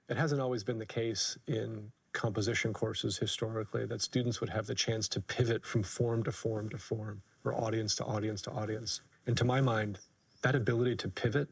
It hasn't always been the case in composition courses historically that students would have the chance to pivot from form to form to form, or audience to audience to audience. And to my mind, that ability to pivot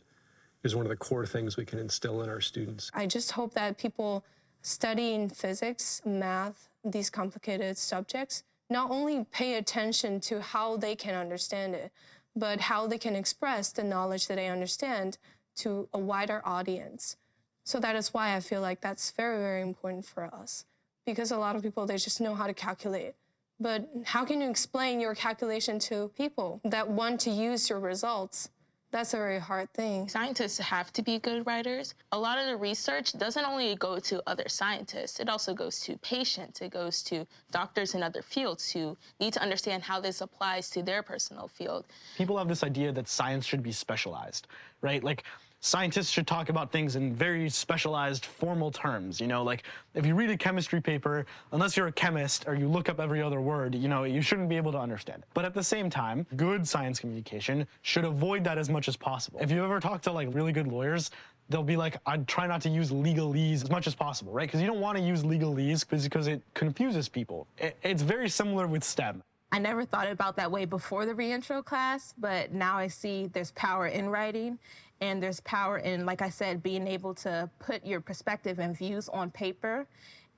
is one of the core things we can instill in our students. I just hope that people studying physics, math, these complicated subjects, not only pay attention to how they can understand it, but how they can express the knowledge that they understand to a wider audience. So that is why I feel like that's very, very important for us. Because a lot of people, they just know how to calculate. But how can you explain your calculation to people that want to use your results? That's a very hard thing. Scientists have to be good writers. A lot of the research doesn't only go to other scientists, it also goes to patients, it goes to doctors in other fields who need to understand how this applies to their personal field. People have this idea that science should be specialized, right? Like, scientists should talk about things in very specialized, formal terms, you know? Like, if you read a chemistry paper, unless you're a chemist or you look up every other word, you know, you shouldn't be able to understand it. But at the same time, good science communication should avoid that as much as possible. If you ever talk to, like, really good lawyers, they'll be like, I'd try not to use legalese as much as possible, right? Because you don't want to use legalese because it confuses people. It's very similar with STEM. I never thought about that way before the reintro class, but now I see there's power in writing, and there's power in, like I said, being able to put your perspective and views on paper,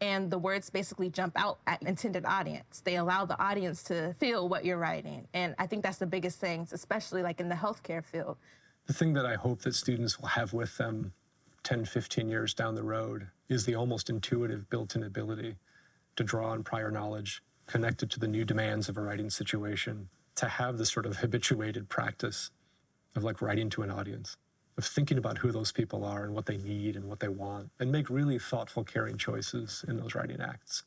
and the words basically jump out at intended audience. They allow the audience to feel what you're writing, and I think that's the biggest thing, especially like in the healthcare field. The thing that I hope that students will have with them 10, 15 years down the road is the almost intuitive built-in ability to draw on prior knowledge connected to the new demands of a writing situation, to have this sort of habituated practice of like writing to an audience, of thinking about who those people are and what they need and what they want, and make really thoughtful, caring choices in those writing acts.